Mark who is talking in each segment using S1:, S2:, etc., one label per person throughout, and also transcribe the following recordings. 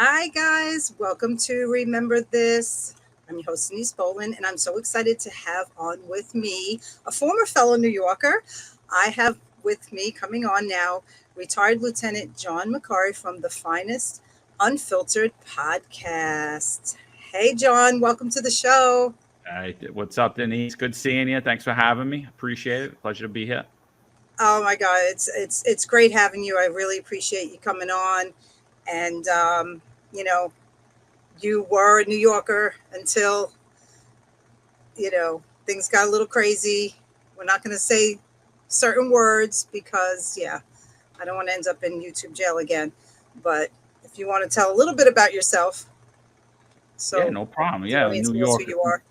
S1: Hi, guys. Welcome to Remember This. I'm your host, Denise Boland, and I'm so excited to have on with me a former fellow New Yorker. I have with me coming on now retired Lieutenant John Macari from the Finest Unfiltered podcast. Hey, John, welcome to the show.
S2: Hey, what's up, Denise? Good seeing you. Thanks for having me. Appreciate it. Pleasure to be here.
S1: Oh my God, it's great having you. I really appreciate you coming on, and you know, you were a New Yorker until things got a little crazy. We're not going to say certain words because, yeah, I don't want to end up in YouTube jail again. But if you want to tell a little bit about yourself,
S2: Yeah,
S1: so
S2: no problem.
S1: the
S2: Yeah,
S1: audience
S2: New
S1: knows who
S2: York.
S1: you are.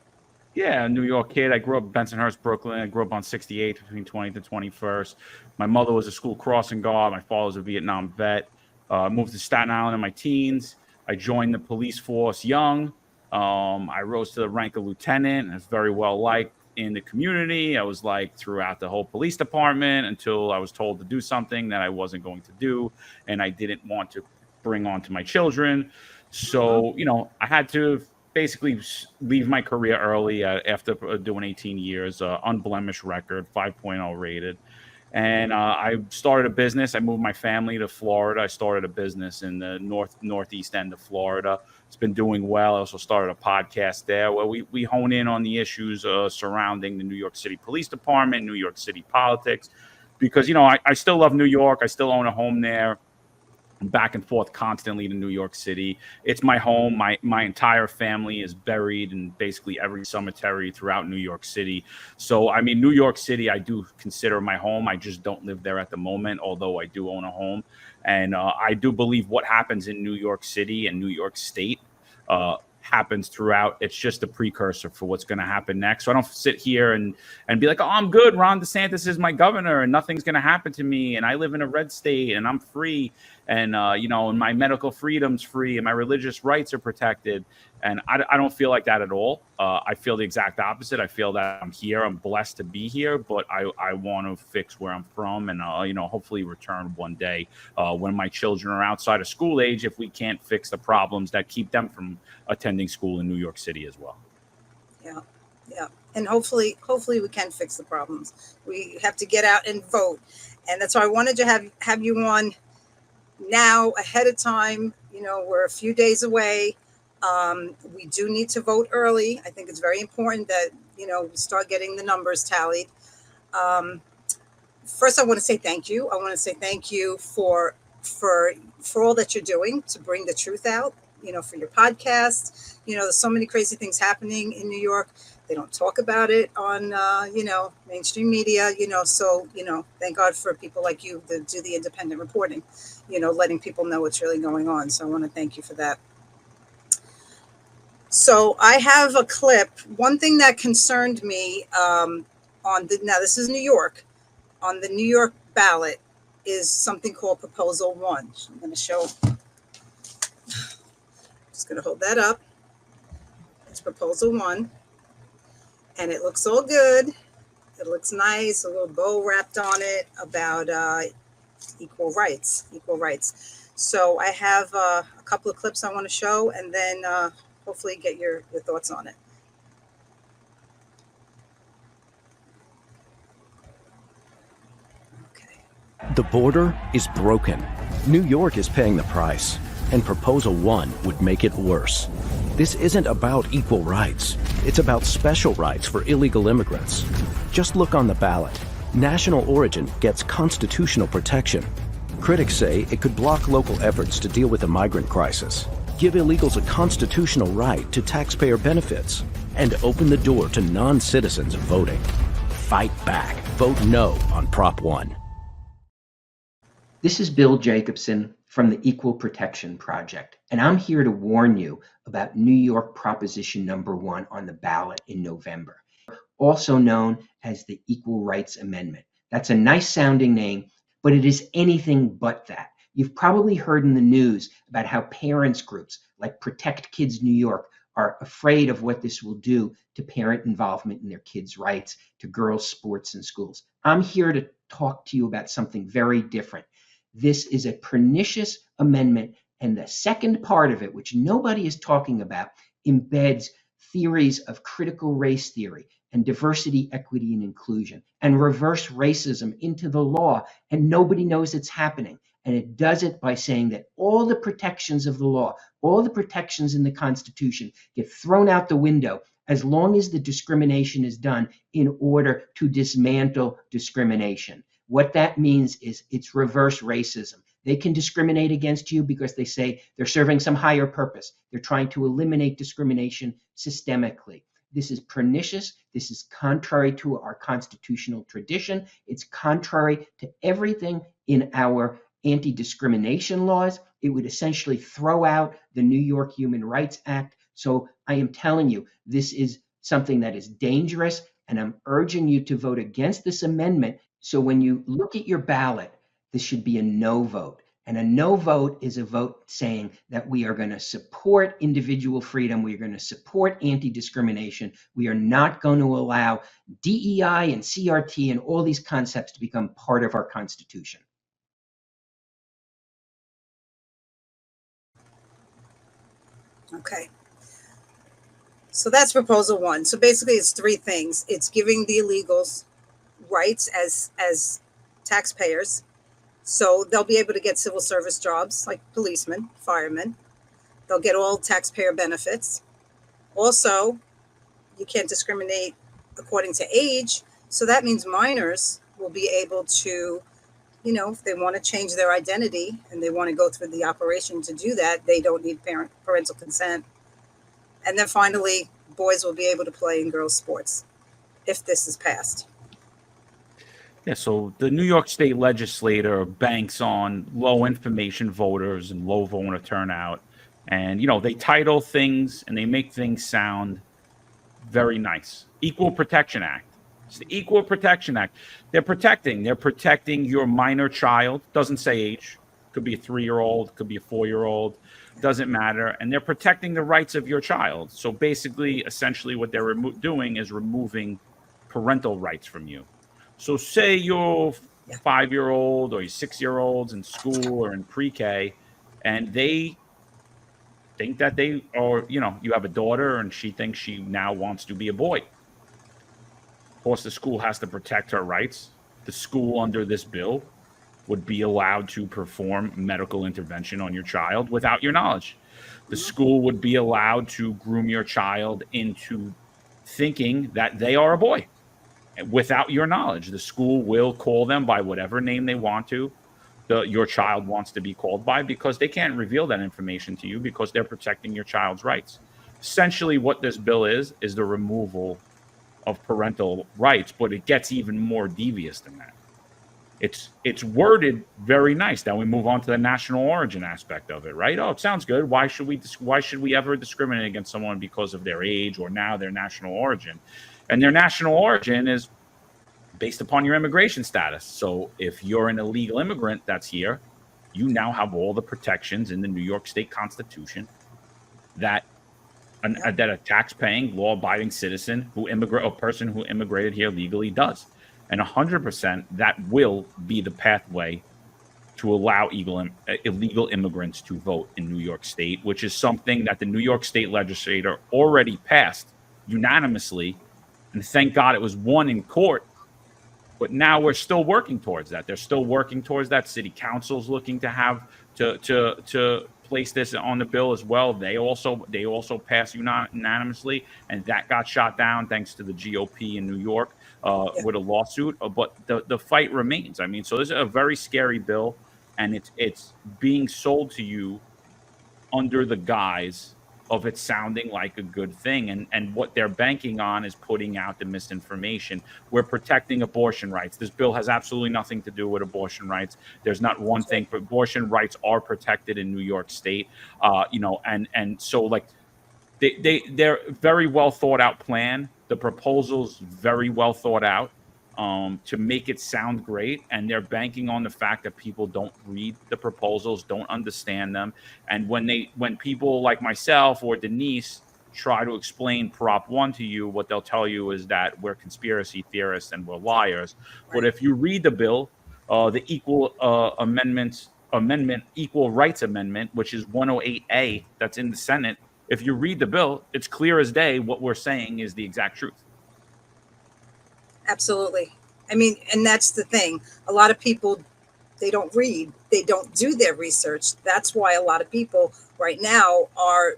S2: Yeah, New York kid. I grew up in Bensonhurst, Brooklyn. I grew up on 68th between 20th and 21st. My mother was a school crossing guard. My father was a Vietnam vet. Moved to Staten Island in my teens. I joined the police force young. I rose to the rank of lieutenant. I was very well liked in the community. I was liked throughout the whole police department until I was told to do something that I wasn't going to do, and I didn't want to bring on to my children.
S1: Mhm.
S2: So, I had to basically leave my career early after doing 18 years, unblemished record, 5.0 rated. And I started a business. I moved my family to Florida. I started a business in the northeast end of Florida. It's been doing well. I also started a podcast there where we hone in on the issues surrounding the New York City Police Department, New York City politics, because I still love New York. I still own a home there, back and forth constantly to New York City. It's my home. My entire family is buried in basically every cemetery throughout New York City. So I mean, New York City, I do consider my home. I just don't live there at the moment, although I do own a home. And I do believe what happens in New York City and New York State happens throughout. It's just a precursor for what's going to happen next. So I don't sit here and be like, oh, I'm good. Ron DeSantis is my governor and nothing's going to happen to me. And I live in a red state and I'm free. And, and my medical freedom's free and my religious rights are protected. And I don't feel like that at all. I feel the exact opposite. I feel that I'm here. I'm blessed to be here, but I want to fix where I'm from and, hopefully return one day when my children are outside of school age, if we can't fix the problems that keep them from attending school in New York City as well.
S1: Yeah, yeah, and hopefully we can fix the problems. We have to get out and vote, and that's why I wanted to have you on now ahead of time. We're a few days away. We do need to vote early. I think it's very important that we start getting the numbers tallied. Um, First, I want to say thank you. I want to say thank you for for all that you're doing to bring the truth out. For your podcast. There's so many crazy things happening in New York. They don't talk about it on mainstream media. So thank God for people like you that do the independent reporting. Letting people know what's really going on. So I want to thank you for that. So I have a clip. One thing that concerned me now this is New York. On the New York ballot is something called Proposal 1. I'm going to show, just going to hold that up. It's Proposal 1. And it looks all good. It looks nice, a little bow wrapped on it about equal rights. So I have a couple of clips I want to show and then hopefully get your thoughts on it.
S3: The border is broken. New York is paying the price, and Proposal 1 would make it worse. This isn't about equal rights. It's about special rights for illegal immigrants. Just look on the ballot. National origin gets constitutional protection. Critics say it could block local efforts to deal with the migrant crisis, give illegals a constitutional right to taxpayer benefits, and open the door to non-citizens voting. Fight back. Vote no on Prop 1.
S4: This is Bill Jacobson from the Equal Protection Project, and I'm here to warn you about New York Proposition Number 1 on the ballot in November, also known as the Equal Rights Amendment. That's a nice sounding name, but it is anything but that. You've probably heard in the news about how parents groups like Protect Kids New York are afraid of what this will do to parent involvement in their kids' rights, to girls' sports and schools. I'm here to talk to you about something very different. This is a pernicious amendment And the second part of it, which nobody is talking about, embeds theories of critical race theory and diversity, equity, and inclusion, and reverse racism into the law, and nobody knows it's happening. And it does it by saying that all the protections of the law, all the protections in the Constitution get thrown out the window as long as the discrimination is done in order to dismantle discrimination. What that means is it's reverse racism. They can discriminate against you because they say they're serving some higher purpose. They're trying to eliminate discrimination systemically. This is pernicious. This is contrary to our constitutional tradition. It's contrary to everything in our anti-discrimination laws. It would essentially throw out the New York Human Rights Act. So I am telling you, this is something that is dangerous, and I'm urging you to vote against this amendment. So when you look at your ballot, this should be a no vote. And a no vote is a vote saying that we are going to support individual freedom. We are going to support anti-discrimination. We are not going to allow DEI and CRT and all these concepts to become part of our Constitution.
S1: Okay. So that's proposal one. So basically it's three things. It's giving the illegals rights as taxpayers. So they'll be able to get civil service jobs like policemen, firemen. They'll get all taxpayer benefits. Also, you can't discriminate according to age. So that means minors will be able to, if they want to change their identity and they want to go through the operation to do that, they don't need parental consent. And then finally, boys will be able to play in girls' sports if this is passed.
S2: Yeah, so the New York State legislature banks on low information voters and low voter turnout. And, they title things and they make things sound very nice. Equal Protection Act. It's the Equal Protection Act. They're protecting your minor child. Doesn't say age. Could be a 3-year-old, could be a 4-year-old. Doesn't matter. And they're protecting the rights of your child. So basically, essentially what they're doing is removing parental rights from you. So say you're 5-year-old or your 6-year-olds in school or in pre-K, and they think that you have a daughter and she thinks she now wants to be a boy. Of course, the school has to protect her rights. The school under this bill would be allowed to perform medical intervention on your child without your knowledge. The school would be allowed to groom your child into thinking that they are a boy. Without your knowledge, the school will call them by whatever name they want to, your child wants to be called by, because they can't reveal that information to you because they're protecting your child's rights. Essentially, what this bill is the removal of parental rights, but it gets even more devious than that. It's worded very nice. Now we move on to the national origin aspect of it, right? Oh, it sounds good. Why should we ever discriminate against someone because of their age or now their national origin? And their national origin is based upon your immigration status. So if you're an illegal immigrant that's here, you now have all the protections in the New York State Constitution that a tax-paying, law-abiding citizen a person who immigrated here legally does. And 100% that will be the pathway to allow illegal immigrants to vote in New York State, which is something that the New York State legislature already passed unanimously. And thank God it was won in court. But now we're still working towards that. They're still working towards that. City council's looking to place this on the bill as well. They also passed unanimously, and that got shot down thanks to the GOP in New York with a lawsuit. But the fight remains. I mean, so this is a very scary bill, and it's being sold to you under the guise of it sounding like a good thing. And what they're banking on is putting out the misinformation. We're protecting abortion rights. This bill has absolutely nothing to do with abortion rights. There's not one thing, but abortion rights are protected in New York State. And so like they're very well thought out plan. The proposal's very well thought out to make it sound great, and they're banking on the fact that people don't read the proposals, don't understand them, and when people like myself or Denise try to explain Prop 1 to you, what they'll tell you is that we're conspiracy theorists and we're liars. Right. But if you read the bill, the equal amendments amendment, Equal Rights Amendment, which is 108A, that's in the Senate. If you read the bill, it's clear as day what we're saying is the exact truth.
S1: Absolutely. I mean, and that's the thing. A lot of people, they don't read, they don't do their research. That's why a lot of people right now are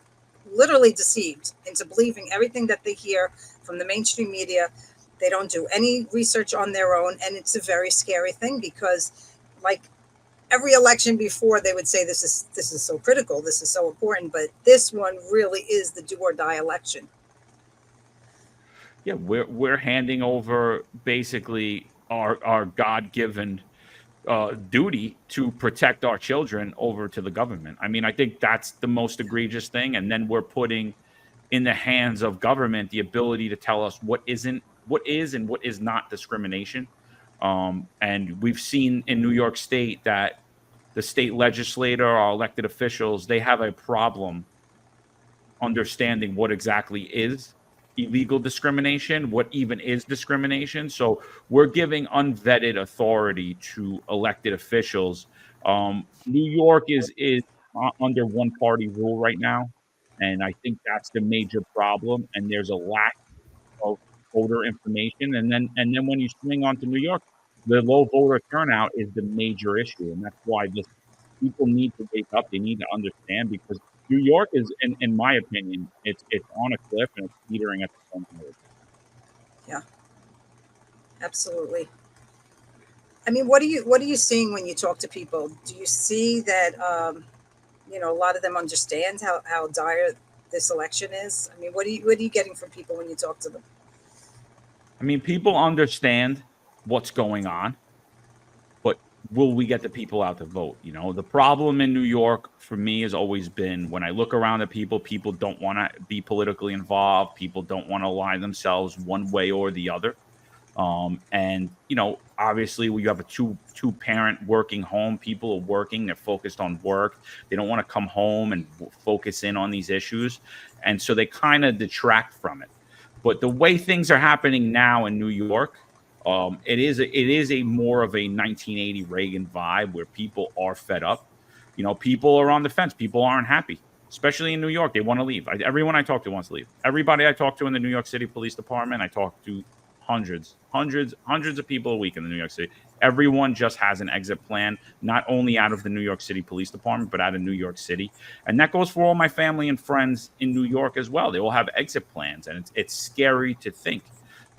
S1: literally deceived into believing everything that they hear from the mainstream media. They don't do any research on their own. And it's a very scary thing because, like, every election before, they would say this is so critical, this is so important, but this one really is the do or die election.
S2: Yeah, we're handing over basically our God-given duty to protect our children over to the government. I mean, I think that's the most egregious thing, and then we're putting in the hands of government the ability to tell us what is and what is not discrimination. And we've seen in New York State that the state legislator, our elected officials, they have a problem understanding what exactly is illegal discrimination, what even is discrimination. So we're giving unvetted authority to elected officials. New York is under one party rule right now, and I think that's the major problem. And there's a lack of voter information. And then when you swing onto New York, the low voter turnout is the major issue, and that's why this people need to wake up. They need to understand because New York is, in my opinion, it's on a cliff and it's teetering at the point.
S1: Yeah, absolutely. I mean, what are you seeing when you talk to people? Do you see that a lot of them understand how dire this election is? I mean, what are you getting from people when you talk to them?
S2: I mean, people understand what's going on, but will we get the people out to vote? You know, the problem in New York for me has always been when I look around at people don't want to be politically involved. People don't want to align themselves one way or the other. And obviously we have a two parent working home. People are working, they're focused on work. They don't want to come home and focus in on these issues. And so they kind of detract from it. But the way things are happening now in New York, it is a more of a 1980 Reagan vibe where people are fed up. People are on the fence. People aren't happy, especially in New York. They want to leave. Everyone I talk to wants to leave. Everybody I talk to in the New York City Police Department, I talk to hundreds of people a week in the New York City. Everyone just has an exit plan, not only out of the New York City Police Department, but out of New York City. And that goes for all my family and friends in New York as well. They all have exit plans, and it's scary to think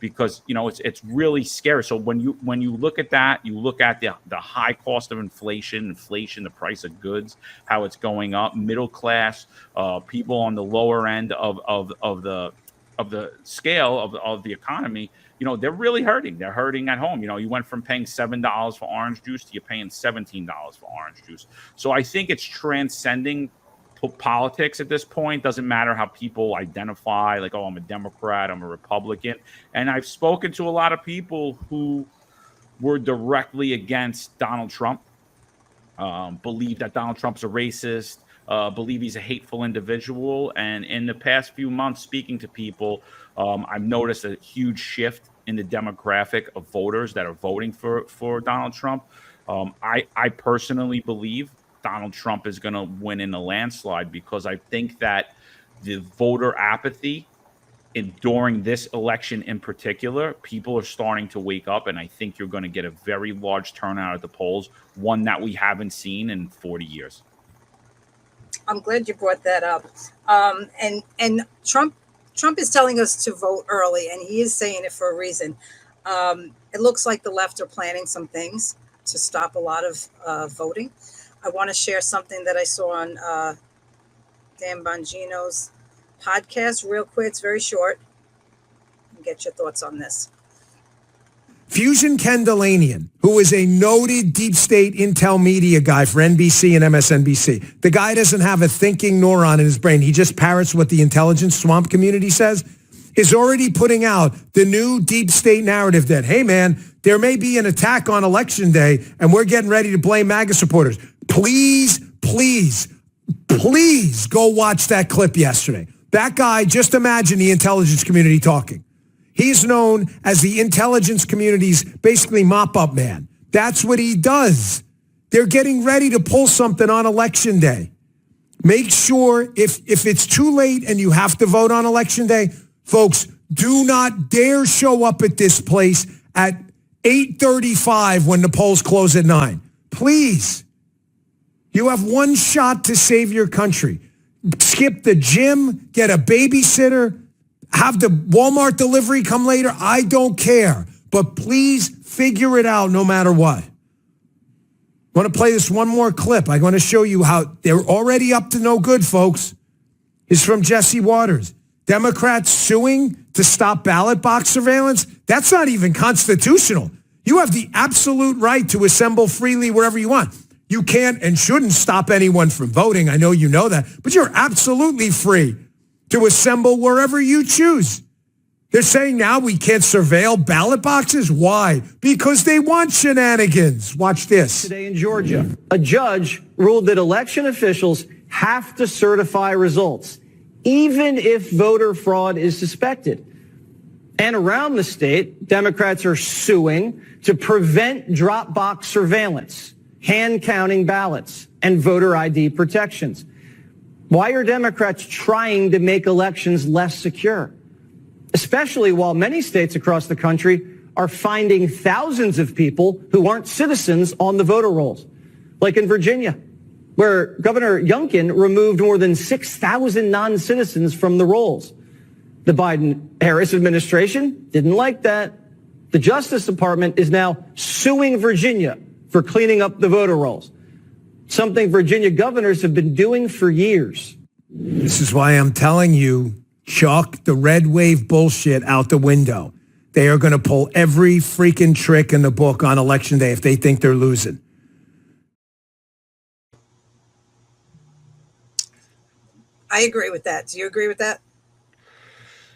S2: because, it's really scary. So when you look at that, you look at the high cost of inflation, the price of goods, how it's going up, middle class, people on the lower end of the scale of the economy, they're really hurting. They're hurting at home. You went from paying $7 for orange juice to you're paying $17 for orange juice. So I think it's transcending politics at this point. Doesn't matter how people identify, like, oh, I'm a Democrat, I'm a Republican. And I've spoken to a lot of people who were directly against Donald Trump, believe that Donald Trump's a racist, believe he's a hateful individual. And in the past few months, speaking to people, I've noticed a huge shift in the demographic of voters that are voting for Donald Trump. I personally believe Donald Trump is going to win in a landslide because I think that the voter apathy during this election in particular, people are starting to wake up, and I think you're going to get a very large turnout at the polls, one that we haven't seen in 40 years.
S1: I'm glad you brought that up. And Trump is telling us to vote early, and he is saying it for a reason. It looks like the left are planning some things to stop a lot of voting. I want to share something that I saw on Dan Bongino's podcast real quick. It's very short. Get your thoughts on this.
S5: Fusion Kendallanian, who is a noted deep state intel media guy for NBC and MSNBC. The guy doesn't have a thinking neuron in his brain. He just parrots what the intelligence swamp community says, is already putting out the new deep state narrative that, hey, man, there may be an attack on election day, and we're getting ready to blame MAGA supporters. Please go watch that clip yesterday. That guy, just imagine the intelligence community talking. He's known as the intelligence community's basically mop-up man. That's what he does. They're getting ready to pull something on Election Day. Make sure if it's too late and you have to vote on Election Day, folks, do not dare show up at this place at 8:35 when the polls close at 9. Please. You have one shot to save your country. Skip the gym, get a babysitter, have the Walmart delivery come later. I don't care. But please figure it out no matter what. I want to play this one more clip. I want to show you how they're already up to no good, folks. It's from Jesse Waters. Democrats suing to stop ballot box surveillance. That's not even constitutional. You have the absolute right to assemble freely wherever you want. You can't and shouldn't stop anyone from voting. I know you know that, but you're absolutely free to assemble wherever you choose. They're saying now we can't surveil ballot boxes. Why? Because they want shenanigans. Watch this.
S6: Today in Georgia, a judge ruled that election officials have to certify results, even if voter fraud is suspected. And around the state, Democrats are suing to prevent drop box surveillance, hand counting ballots, and voter ID protections. Why are Democrats trying to make elections less secure? Especially while many states across the country are finding thousands of people who aren't citizens on the voter rolls, like in Virginia, where Governor Youngkin removed more than 6,000 non-citizens from the rolls. The Biden-Harris administration didn't like that. The Justice Department is now suing Virginia for cleaning up the voter rolls, something Virginia governors have been doing for years.
S5: This is why I'm telling you, chuck the red wave bullshit out the window. They are going to pull every freaking trick in the book on Election Day if they think they're losing.
S1: I agree with that. Do you agree with that?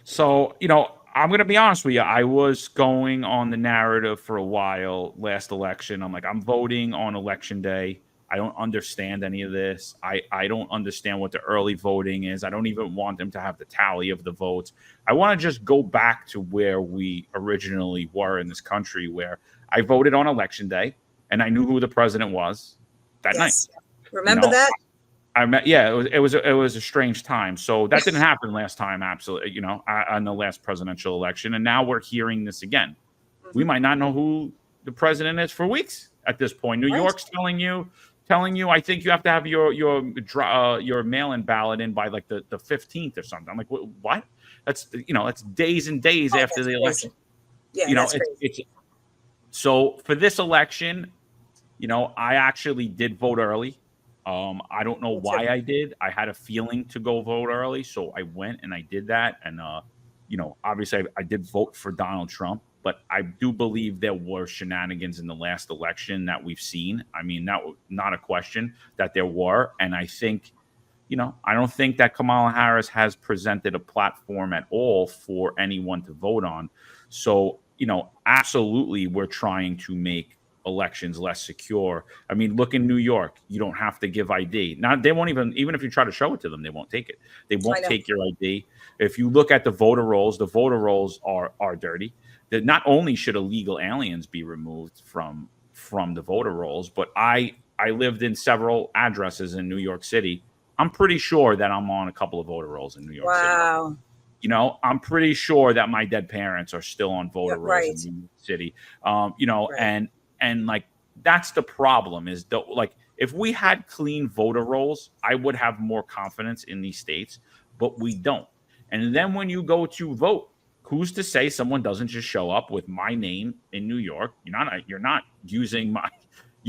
S2: So, I'm going to be honest with you. I was going on the narrative for a while last election. I'm like, I'm voting on Election Day. I don't understand any of this. I don't understand what the early voting is. I don't even want them to have the tally of the votes. I want to just go back to where we originally were in this country, where I voted on Election Day and I knew who the president was that night.
S1: Remember that?
S2: It was a strange time. So that didn't happen last time. Absolutely. On the last presidential election. And now we're hearing this again. We might not know who the president is for weeks at this point. New York's telling you, I think you have to have your mail-in ballot in by like the 15th or something. I'm like, what? That's days and days after the election.
S1: Yeah, that's crazy.
S2: So for this election, I actually did vote early. I don't know why I did. I had a feeling to go vote early, so I went and I did that. And obviously I did vote for Donald Trump. But I do believe there were shenanigans in the last election that we've seen. I mean, that was not a question that there were. And I think, I don't think that Kamala Harris has presented a platform at all for anyone to vote on. So, absolutely, we're trying to make elections less secure. I mean, look in New York, you don't have to give ID. Now, they won't even if you try to show it to them, they won't take it. They won't take your ID. If you look at the voter rolls are dirty. That not only should illegal aliens be removed from the voter rolls, but I lived in several addresses in New York City. I'm pretty sure that I'm on a couple of voter rolls in New York City.
S1: Wow.
S2: I'm pretty sure that my dead parents are still on voter rolls in New York City. And like that's the problem is if we had clean voter rolls, I would have more confidence in these states, but we don't. And then when you go to vote, who's to say someone doesn't just show up with my name in New York? You're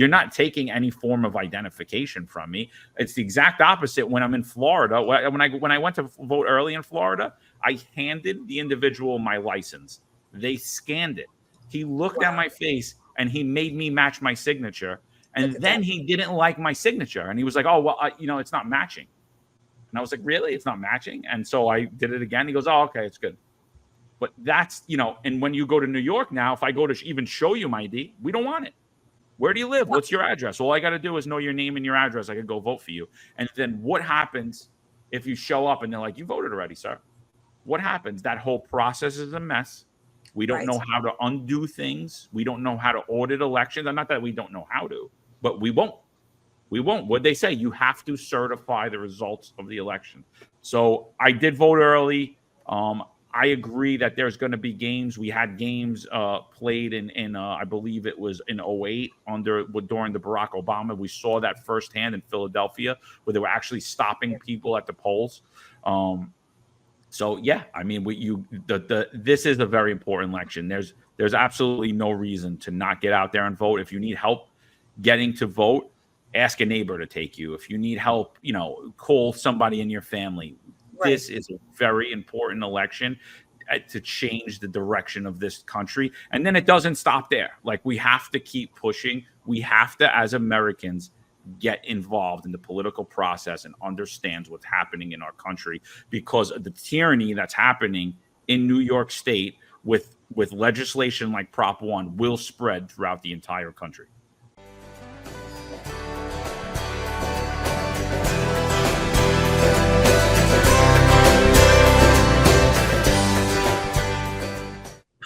S2: not taking any form of identification from me. It's the exact opposite when I'm in Florida. When I went to vote early in Florida, I handed the individual my license. They scanned it. He looked at my face and he made me match my signature. And then he didn't like my signature. And he was like, oh, well, it's not matching. And I was like, really? It's not matching? And so I did it again. He goes, oh, okay, it's good. But that's, and when you go to New York now, if I go to even show you my ID, we don't want it. Where do you live? What's your address? All I got to do is know your name and your address. I can go vote for you. And then what happens if you show up and they're like, you voted already, sir? What happens? That whole process is a mess. We don't know how to undo things. We don't know how to audit elections. Not that we don't know how to. but we won't. We won't. What they say, you have to certify the results of the election. So I did vote early. I agree that there's going to be games. We had games played in I believe it was in '08 during the Barack Obama. We saw that firsthand in Philadelphia, where they were actually stopping people at the polls. So yeah, I mean, this is a very important election. There's absolutely no reason to not get out there and vote. If you need help getting to vote, ask a neighbor to take you. If you need help, call somebody in your family. Right. This is a very important election to change the direction of this country. And then it doesn't stop there. Like, we have to keep pushing. We have to, as Americans, get involved in the political process and understand what's happening in our country, because of the tyranny that's happening in New York State with legislation like Prop 1 will spread throughout the entire country.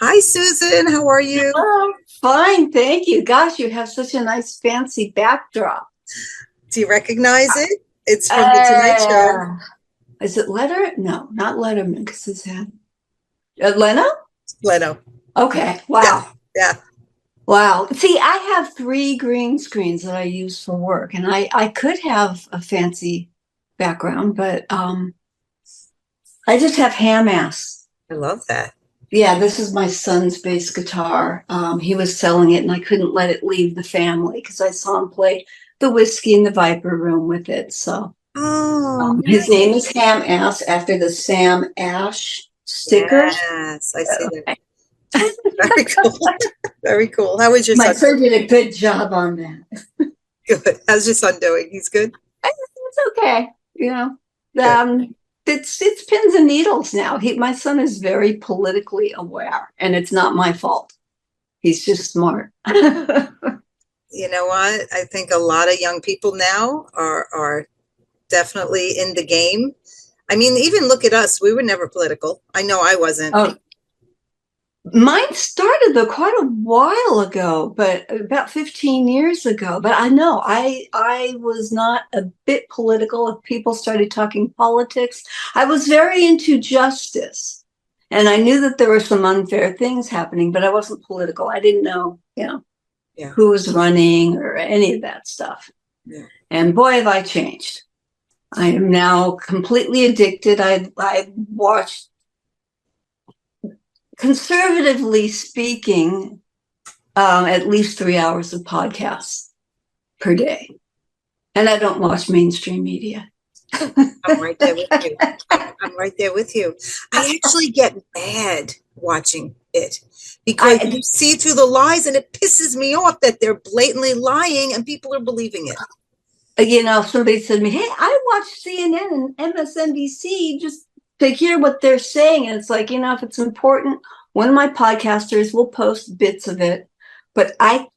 S1: Hi, Susan. How are you?
S7: Oh, fine. Thank you. Gosh, you have such a nice fancy backdrop.
S1: Do you recognize it? It's from the Tonight Show.
S7: Is it Letter? No, not Letterman, because it's had Leno?
S1: Leno.
S7: Okay. Wow.
S1: Yeah.
S7: Wow. See, I have 3 green screens that I use for work, and I could have a fancy background, but I just have ham ass.
S1: I love that.
S7: Yeah, this is my son's bass guitar. He was selling it, and I couldn't let it leave the family because I saw him play the Whiskey in the Viper Room with it. So his name is Ham Ass, after the Sam Ash sticker.
S1: Yes, I see that. Very cool. Very cool. How was your
S7: son? My son
S1: doing?
S7: did a good job on that.
S1: Good. How's your son doing? He's good?
S7: It's okay. It's pins and needles now. My son is very politically aware, and it's not my fault. He's just smart.
S1: You know what? I think a lot of young people now are definitely in the game. I mean, even look at us. We were never political. I know I wasn't.
S7: Oh, mine started though quite a while ago, but about 15 years ago. But I know I was not a bit political. If people started talking politics, I was very into justice, and I knew that there were some unfair things happening, but I wasn't political. I didn't know, who was running or any of that stuff.
S1: Yeah.
S7: And boy, have I changed. I am now completely addicted. I watched, conservatively speaking, at least 3 hours of podcasts per day. And I don't watch mainstream media.
S1: I'm right there with you. I'm right there with you. I actually get mad watching it because you see through the lies, and it pisses me off that they're blatantly lying and people are believing it.
S7: Somebody said to me, hey, I watch CNN and MSNBC just to hear what they're saying. And it's like, if it's important, one of my podcasters will post bits of it, but I'll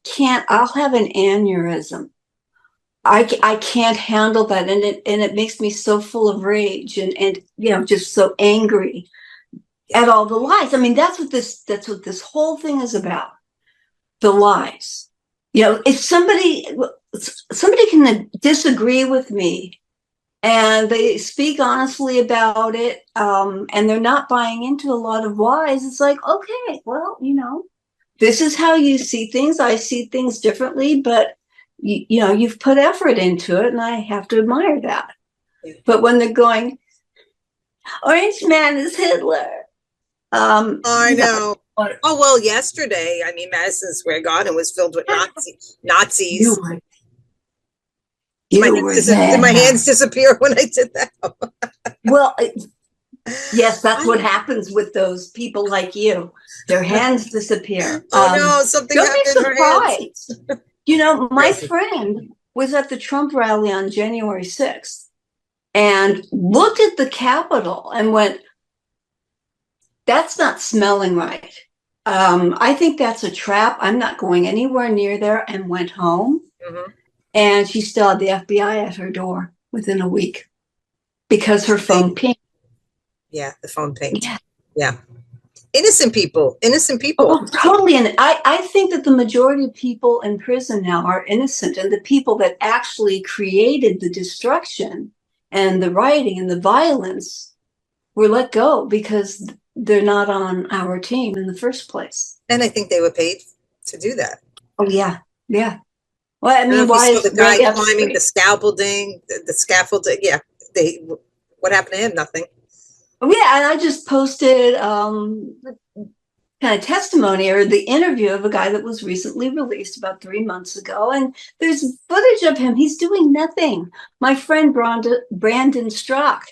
S7: have an aneurysm. I can't handle that. And it makes me so full of rage and just so angry at all the lies. I mean, that's what this whole thing is about. The lies. If somebody can disagree with me and they speak honestly about it, and they're not buying into a lot of lies, it's like, okay, well, this is how you see things. I see things differently, but you've put effort into it, and I have to admire that. Yeah. But when they're going, Orange Man is Hitler.
S1: I know. Oh, well, yesterday, I mean, Madison Square Garden was filled with Nazis. Did my hands disappear when I did that?
S7: Well, yes, that's what happens with those people like you. Their hands disappear.
S1: Oh, no, something happened in her hands.
S7: My friend was at the Trump rally on January 6th and looked at the Capitol and went, that's not smelling right. I think that's a trap. I'm not going anywhere near there, and went home. Mm-hmm. And she still had the FBI at her door within a week because her phone pinged.
S1: Yeah, the phone pinged. Yeah. innocent people.
S7: Oh, totally. And I think that the majority of people in prison now are innocent, and the people that actually created the destruction and the rioting and the violence were let go because they're not on our team in the first place.
S1: And I think they were paid to do that.
S7: Oh, yeah. Yeah. Well, I mean,
S1: why
S7: why
S1: is
S7: is
S1: the guy
S7: Brady
S1: climbing the scaffolding, the scaffolding? Yeah, what happened to him? Nothing.
S7: Oh, yeah, and I just posted kind of testimony or the interview of a guy that was recently released about 3 months ago, and there's footage of him. He's doing nothing. My friend Brandon Strock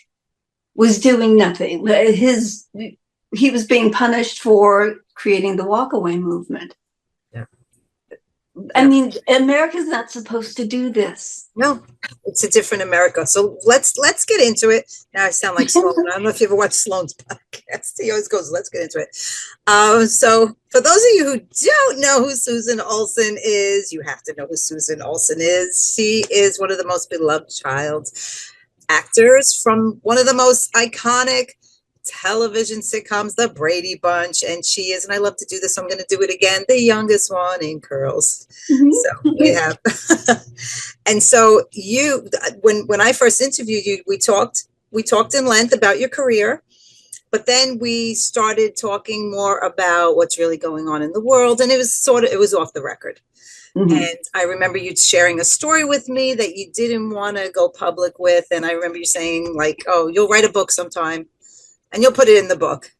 S7: was doing nothing. He was being punished for creating the walkaway movement.
S1: Yeah.
S7: I mean, America's not supposed to do this.
S1: No, it's a different America. So let's get into it. Now I sound like Sloan. I don't know if you ever watched Sloan's podcast. He always goes, let's get into it. So for those of you who don't know who Susan Olsen is, you have to know who Susan Olsen is. She is one of the most beloved child actors from one of the most iconic television sitcoms, The Brady Bunch, and she is, and I love to do this, so I'm going to do it again, the youngest one in curls. So we have, and so you, when I first interviewed you, we talked in length about your career, but then we started talking more about what's really going on in the world, and it was off the record. And I remember you sharing a story with me that you didn't want to go public with, and I remember you saying like, oh, you'll write a book sometime and you'll put it in the book.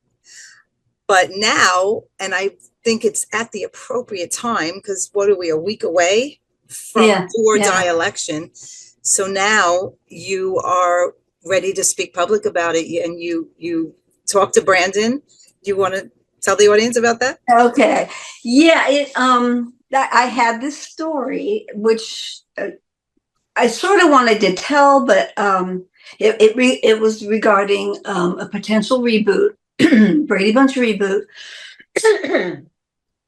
S1: But now, and I think it's at the appropriate time, because what are we, a week away from do or die election? So now you are ready to speak public about it, and you talk to Brandon. Do you want to tell the audience about that?
S7: Okay. Yeah, I had this story, which I sort of wanted to tell, but it was regarding a potential reboot, Brady Bunch reboot,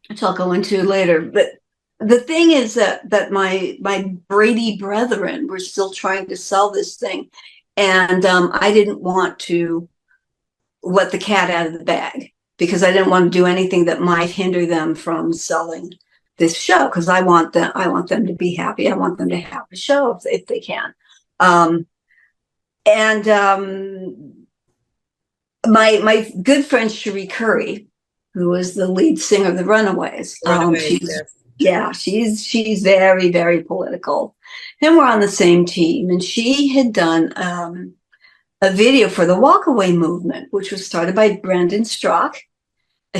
S7: which I'll go into later. But the thing is that my Brady brethren were still trying to sell this thing, and I didn't want to let the cat out of the bag, because I didn't want to do anything that might hinder them from selling this show, because I want them to be happy. I want them to have a show if they can. My good friend Cherie Curry, who was the lead singer of the Runaways, she's very, very political, and we're on the same team. And she had done a video for the Walkaway movement, which was started by Brandon Strock,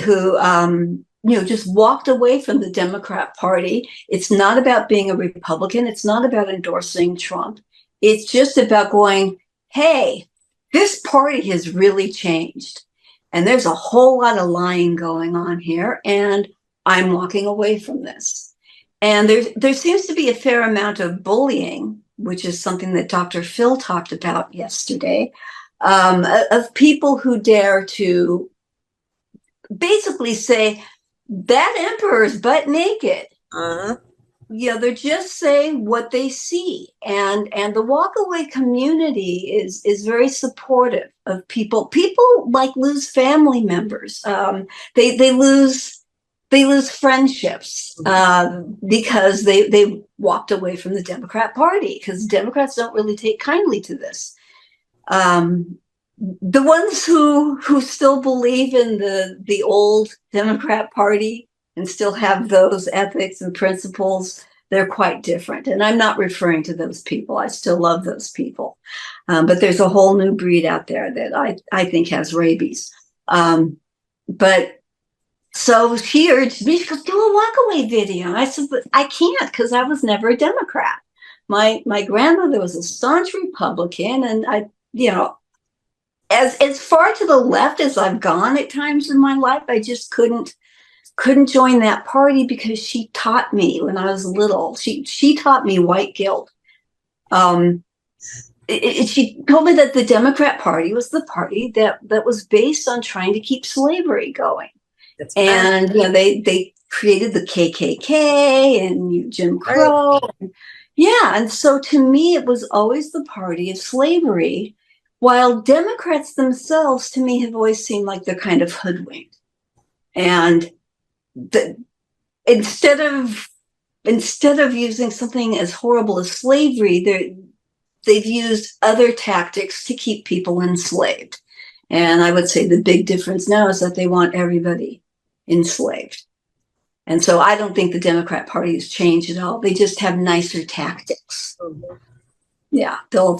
S7: who just walked away from the Democrat Party. It's not about being a Republican. It's not about endorsing Trump. It's just about going, hey, this party has really changed, and there's a whole lot of lying going on here, and I'm walking away from this. And there seems to be a fair amount of bullying, which is something that Dr. Phil talked about yesterday, of people who dare to basically say that emperor is butt naked. They're just saying what they see, and the walkaway community is very supportive of people. People like lose family members. They lose friendships because they walked away from the Democrat Party, because Democrats don't really take kindly to this. The ones who still believe in the old Democrat Party and still have those ethics and principles, they're quite different. And I'm not referring to those people. I still love those people. But there's a whole new breed out there that I think has rabies. But so here, she goes, do a walkaway video. And I said, but I can't, because I was never a Democrat. My grandmother was a staunch Republican, and as far to the left as I've gone at times in my life, I just couldn't join that party, because she taught me when I was little. She taught me white guilt. She told me that the Democrat Party was the party that was based on trying to keep slavery going. And they created the KKK and Jim Crow. Right. And so to me, it was always the party of slavery, while Democrats themselves, to me, have always seemed like they're kind of hoodwinked. And instead of using something as horrible as slavery, they've used other tactics to keep people enslaved. And I would say the big difference now is that they want everybody enslaved. And so I don't think the Democrat Party has changed at all. They just have nicer tactics.
S1: Mhm.
S7: Yeah, they'll,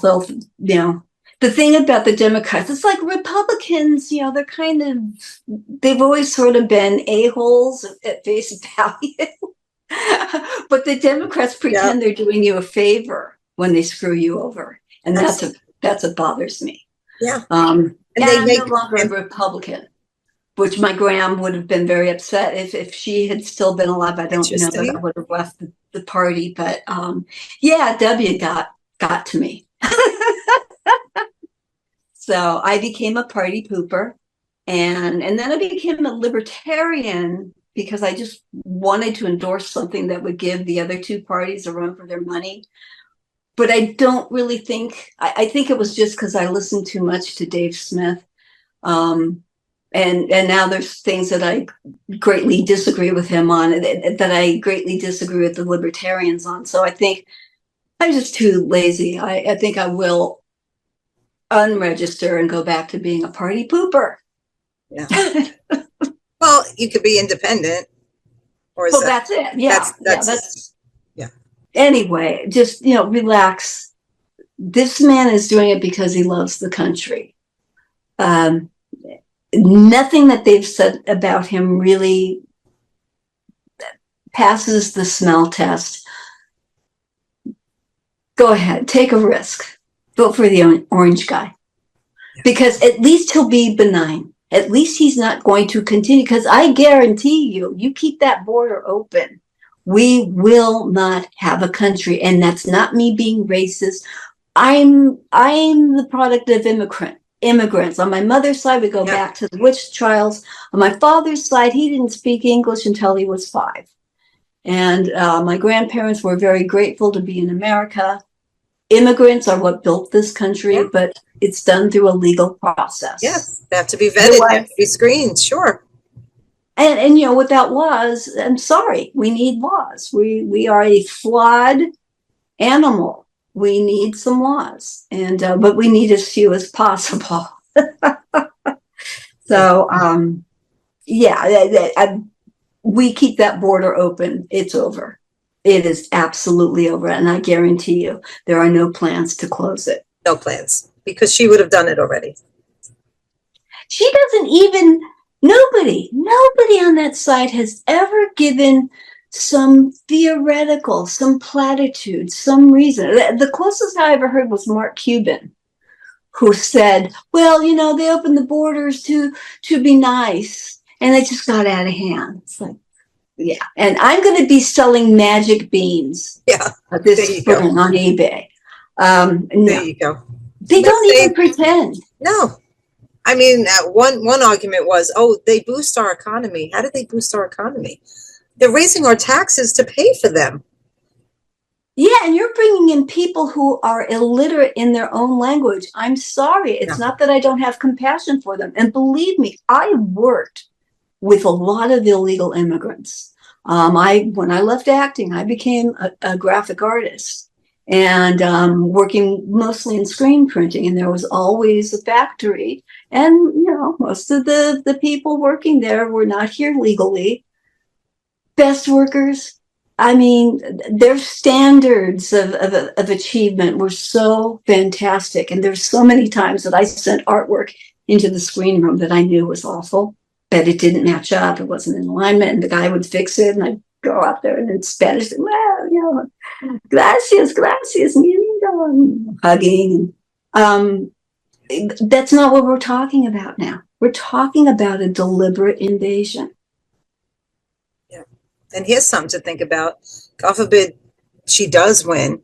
S7: the thing about the Democrats, it's like Republicans, they've always sort of been a-holes at face value. But the Democrats pretend they're doing you a favor when they screw you over. And that's what bothers me.
S1: Yeah.
S7: And I'm no longer a Republican, which my gram would have been very upset if she had still been alive. I don't know that I would have left the party, but W got to me. So I became a party pooper, and then I became a libertarian because I just wanted to endorse something that would give the other two parties a run for their money. But I don't really think, I think it was just because I listened too much to Dave Smith. And now there's things that I greatly disagree with him on, that I greatly disagree with the libertarians on. So I think I'm just too lazy. I think I will unregister and go back to being a party pooper.
S1: Yeah. Well, you could be independent. Or is
S7: that's it. Yeah. That's
S1: yeah.
S7: Anyway, just, relax. This man is doing it because he loves the country. Nothing that they've said about him really passes the smell test. Go ahead, take a risk. Vote for the orange guy. Because at least he'll be benign. At least he's not going to continue. Because I guarantee you keep that border open, we will not have a country. And that's not me being racist. I'm the product of immigrants. On my mother's side, we go back to the witch trials. On my father's side, he didn't speak English until he was 5. And my grandparents were very grateful to be in America. Immigrants are what built this country, but it's done through a legal process.
S1: Yes, they have to be vetted, they have to be screened, sure.
S7: And without laws, I'm sorry, we need laws. We are a flawed animal. We need some laws, and but we need as few as possible. So, we keep that border open. It's over. It is absolutely over, and I guarantee you there are no plans to close it.
S1: No plans, because she would have done it already.
S7: She doesn't even. Nobody on that side has ever given some theoretical, some platitude, some reason. The closest I ever heard was Mark Cuban, who said, well, they opened the borders to be nice, and it just got out of hand. It's like, yeah. And I'm going to be selling magic beans this spring on eBay.
S1: There you go.
S7: They don't even pretend.
S1: No. I mean, one argument was, they boost our economy. How do they boost our economy? They're raising our taxes to pay for them.
S7: Yeah, and you're bringing in people who are illiterate in their own language. I'm sorry. It's not that I don't have compassion for them. And believe me, I worked with a lot of illegal immigrants. When I left acting, I became a graphic artist and working mostly in screen printing. And there was always a factory. And, most of the people working there were not here legally. Best workers. I mean, their standards of achievement were so fantastic. And there's so many times that I sent artwork into the screen room that I knew was awful, but it didn't match up. It wasn't in alignment. And the guy would fix it. And I'd go out there and in Spanish, well, gracias, hugging. That's not what we're talking about now. We're talking about a deliberate invasion.
S1: Yeah. And here's something to think about. God forbid she does win.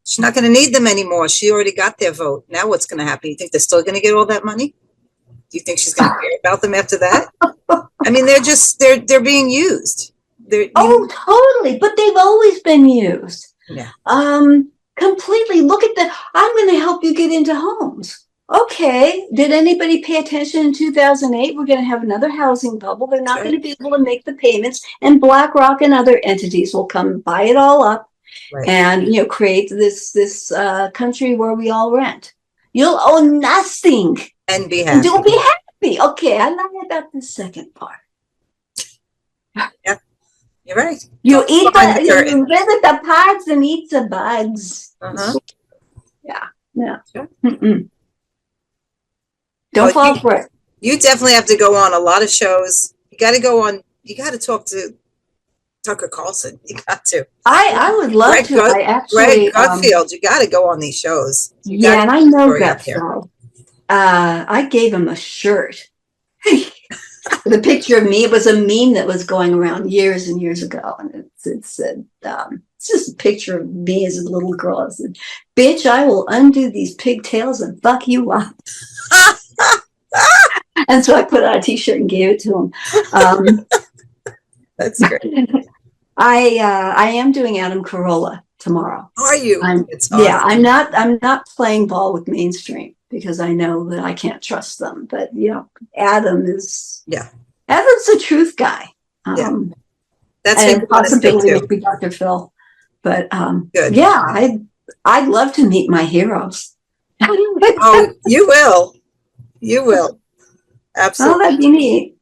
S1: She's not going to need them anymore. She already got their vote. Now what's going to happen? You think they're still going to get all that money? Do you think she's going to care about them after that? I mean, they're being used.
S7: Totally. But they've always been used.
S1: Yeah.
S7: Completely. Look at I'm going to help you get into homes. okay, did anybody pay attention in 2008? We're going to have another housing bubble. They're not going to be able to make the payments, and BlackRock and other entities will come buy it all up and create this country where we all rent. You'll own nothing
S1: and be happy.
S7: You'll be happy. Okay, I lie about the second part.
S1: Yeah, you're right.
S7: You visit the pods and eat the bugs. Yeah. Mm-mm. Don't fall for it.
S1: You definitely have to go on a lot of shows. You got to go on. You got to talk to Tucker Carlson. You got to.
S7: I would love to.
S1: Greg Gutfeld. You got to go on these shows.
S7: And I know Gutfeld. I gave him a shirt. The picture of me. It was a meme that was going around years and years ago, and it said, "It's just a picture of me as a little girl." I said, "Bitch, I will undo these pigtails and fuck you up." And so I put on a T-shirt and gave it to him.
S1: That's great.
S7: I am doing Adam Carolla tomorrow.
S1: Are you?
S7: Yeah, I'm not playing ball with mainstream because I know that I can't trust them. But Adam's a truth guy.
S1: That's
S7: a possibility to be Dr. Phil. But
S1: good.
S7: Yeah, I'd love to meet my heroes.
S1: Oh, you will. You will. Absolutely.
S7: Oh, that'd be neat.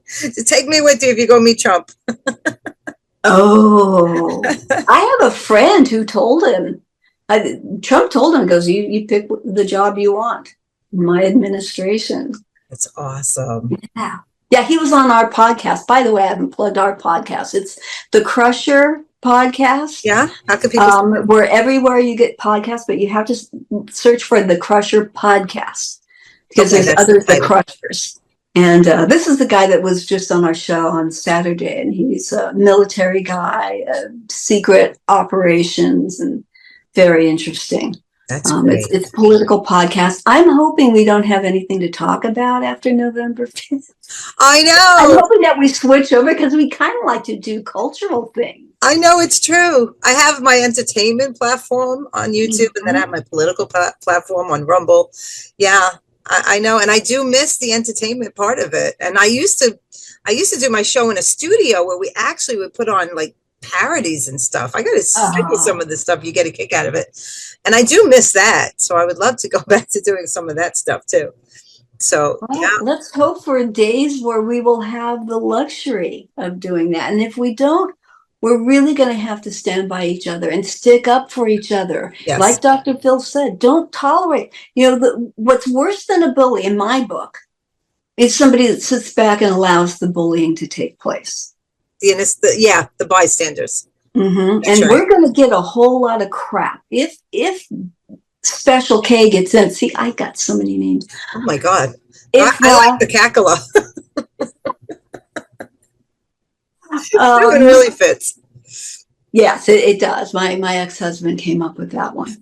S1: So take me with you if you go meet Trump.
S7: Oh, I have a friend who told him, Trump told him, goes, you pick the job you want in my administration.
S1: That's awesome.
S7: Yeah. Yeah, he was on our podcast. By the way, I haven't plugged our podcast. It's the Crusher podcast.
S1: Yeah. How can people
S7: we're everywhere you get podcasts, but you have to search for the Crusher podcast because there's other the Crushers. And this is the guy that was just on our show on Saturday, and he's a military guy, secret operations, and very interesting.
S1: That's great.
S7: It's a political podcast. I'm hoping we don't have anything to talk about after November 5th.
S1: I know.
S7: I'm hoping that we switch over because we kind of like to do cultural things.
S1: I know, it's true. I have my entertainment platform on YouTube, and then I have my political platform on Rumble. Yeah. I know, and I do miss the entertainment part of it. And I used to do my show in a studio where we actually would put on like parodies and stuff. I got to stick with some of the stuff. You get a kick out of it, and I do miss that. So I would love to go back to doing some of that stuff too. So
S7: let's hope for days where we will have the luxury of doing that. And if we don't, we're really going to have to stand by each other and stick up for each other.
S1: Yes.
S7: Like Dr. Phil said, don't tolerate. What's worse than a bully in my book is somebody that sits back and allows the bullying to take place.
S1: The bystanders.
S7: Mm-hmm. And right. We're going to get a whole lot of crap if Special K gets in. See, I got so many names.
S1: Oh my God. I like the cackler. That one really fits.
S7: Yes, it does. My ex-husband came up with that one.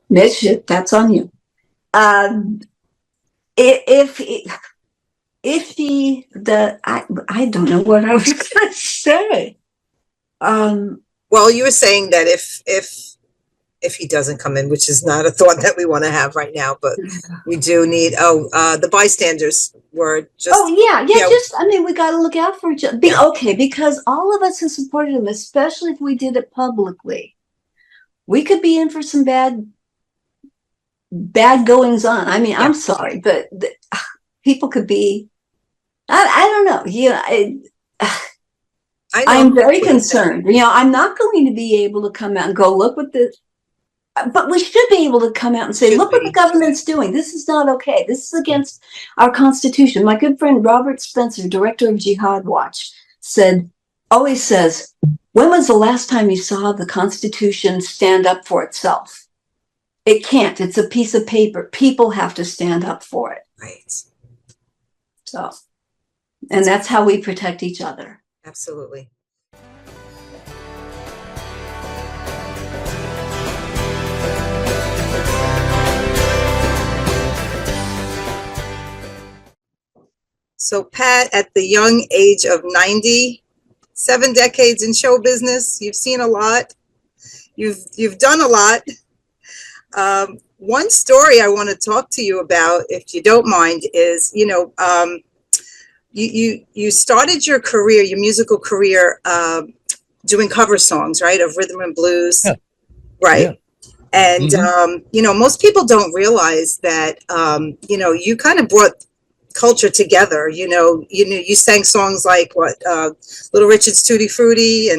S7: Mitch, that's on you. If he I don't know what I was going to say.
S1: Well, you were saying that if he doesn't come in, which is not a thought that we want to have right now, but we do need the bystanders were just
S7: we got to look out for each other. Because all of us have supported him, especially if we did it publicly. We could be in for some bad goings on. I mean, I'm sorry, but people could be. I don't know. I'm very concerned. I'm not going to be able to come out and go look what this. But we should be able to come out and say, look what the government's doing. This is not okay. This is against our Constitution. My good friend Robert Spencer, director of Jihad Watch, always says, when was the last time you saw the Constitution stand up for itself? It can't. It's a piece of paper. People have to stand up for it.
S1: Right.
S7: So, and that's how we protect each other.
S1: Absolutely. So, Pat, at the young age of 90, 7 decades in show business, you've seen a lot. You've done a lot. One story I want to talk to you about, if you don't mind, is you started your career, your musical career, doing cover songs, right, of rhythm and blues,
S5: Yeah.
S1: right?
S5: Yeah.
S1: And most people don't realize that you kind of brought culture together. You sang songs like Little Richard's Tutti Frutti,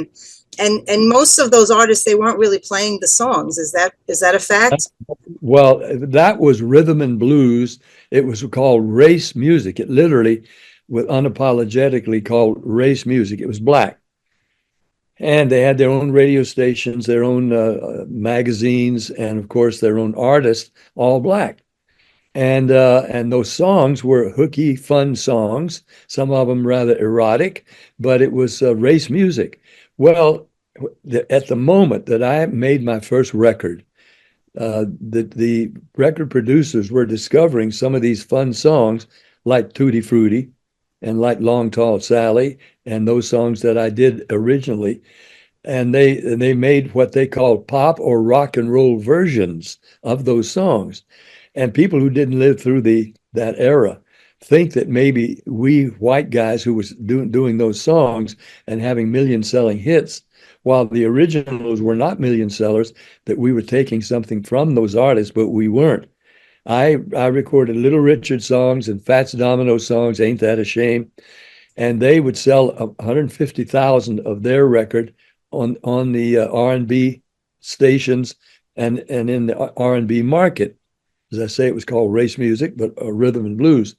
S1: and most of those artists, they weren't really playing the songs. Is that a fact?
S5: Well, that was rhythm and blues. It was called race music. It literally was unapologetically called race music. It was black. And they had their own radio stations, their own magazines, and of course their own artists, all black. And those songs were hooky, fun songs. Some of them rather erotic, but it was race music. Well, at the moment that I made my first record, the record producers were discovering some of these fun songs like Tutti Frutti and like Long Tall Sally and those songs that I did originally. And they made what they called pop or rock and roll versions of those songs. And people who didn't live through that era think that maybe we white guys who was doing those songs and having million selling hits, while the originals were not million sellers, that we were taking something from those artists, but we weren't. I recorded Little Richard songs and Fats Domino songs, Ain't That a Shame? And they would sell 150,000 of their record on the R&B stations and in the R&B market. As I say, it was called race music, but rhythm and blues.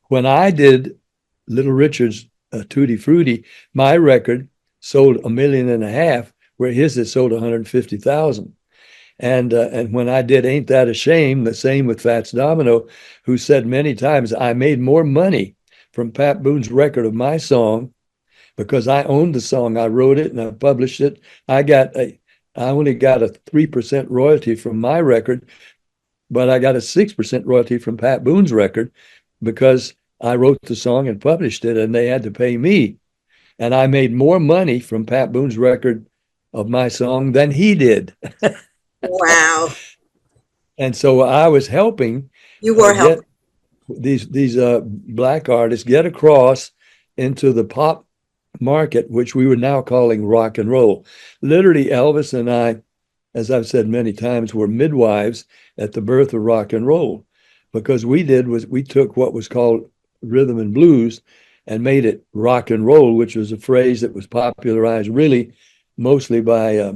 S5: When I did Little Richard's Tutti Frutti, my record sold 1.5 million, where his had sold 150,000. And when I did Ain't That a Shame, the same with Fats Domino, who said many times, I made more money from Pat Boone's record of my song because I owned the song. I wrote it and I published it. I only got a 3% royalty from my record, but I got a 6% royalty from Pat Boone's record because I wrote the song and published it, and they had to pay me. And I made more money from Pat Boone's record of my song than he did.
S1: Wow.
S5: And so I was helping
S1: You were helping
S5: these black artists get across into the pop market, which we were now calling rock and roll. Literally, Elvis and I, as I've said many times, were midwives at the birth of rock and roll, because we took what was called rhythm and blues and made it rock and roll, which was a phrase that was popularized really mostly by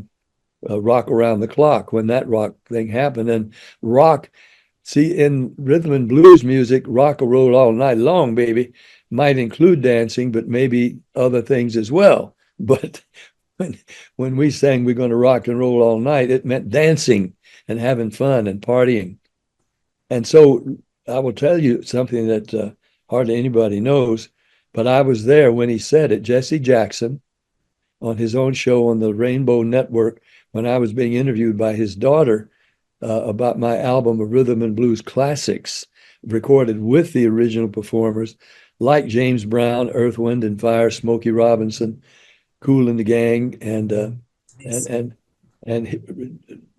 S5: Rock Around the Clock, when that rock thing happened. And rock, see, in rhythm and blues music, rock and roll all night long, baby, might include dancing, but maybe other things as well. But when we sang we're going to rock and roll all night, it meant dancing and having fun and partying. And so I will tell you something that hardly anybody knows, but I was there when he said it. Jesse Jackson, on his own show on the Rainbow Network, when I was being interviewed by his daughter about my album of rhythm and blues classics, recorded with the original performers like James Brown, Earth, Wind and Fire, Smokey Robinson, Kool and the Gang, and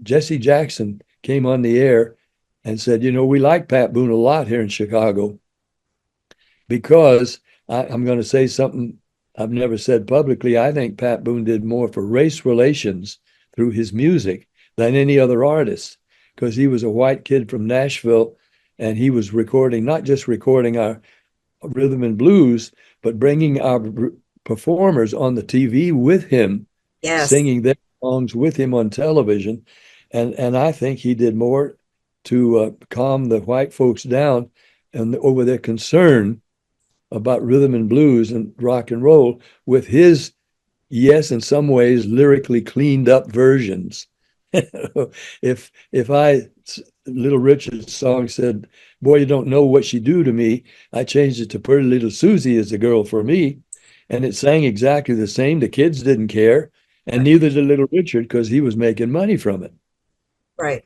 S5: Jesse Jackson came on the air and said, we like Pat Boone a lot here in Chicago, because I'm going to say something I've never said publicly. I think Pat Boone did more for race relations through his music than any other artist, because he was a white kid from Nashville, and he was not just recording our rhythm and blues, but bringing our performers on the TV with him,
S1: Yes.
S5: Singing their songs with him on television. And I think he did more to calm the white folks down and over their concern about rhythm and blues and rock and roll with his, yes, in some ways, lyrically cleaned up versions. if Little Richard's song said, "Boy, you don't know what she do to me," I changed it to "Pretty Little Susie is a girl for me." And it sang exactly the same. The kids didn't care, and neither did Little Richard, because he was making money from it.
S1: Right.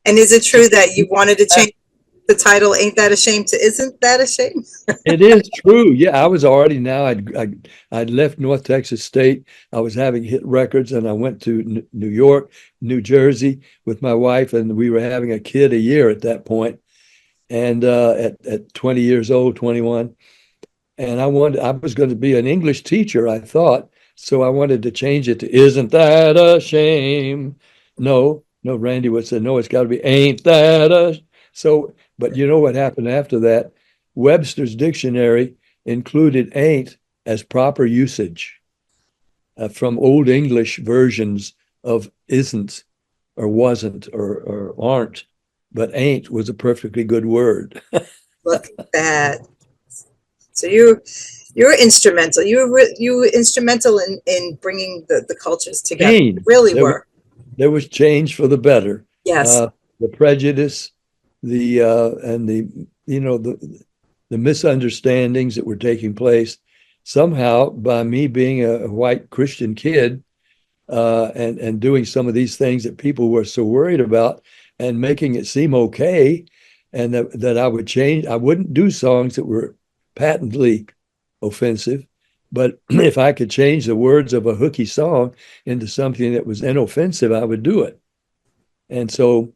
S1: And is it true that you wanted to change the title "Ain't That a Shame" to "Isn't That a Shame"?
S8: It is true. Yeah, I was already now. I'd left North Texas State. I was having hit records, and I went to New York, New Jersey with my wife, and we were having a kid a year at that point. And at 20 years old, 21, and I was going to be an English teacher, I thought. So I wanted to change it to "Isn't that a shame?" No, no, Randy would say, no, it's got to be "Ain't that a." So, but you know what happened after that? Webster's dictionary included "ain't" as proper usage from Old English versions of "isn't" or "wasn't" or "aren't." But "ain't" was a perfectly good word.
S1: Look at that. So you're instrumental. You were instrumental in bringing the cultures together. You
S8: Change.
S1: really were.
S8: There was change for the better.
S1: Yes.
S8: The prejudice, and the misunderstandings that were taking place somehow by me being a white Christian kid, and doing some of these things that people were so worried about and making it seem okay, and that I would change. I wouldn't do songs that were patently offensive, but if I could change the words of a hooky song into something that was inoffensive, I would do it. And so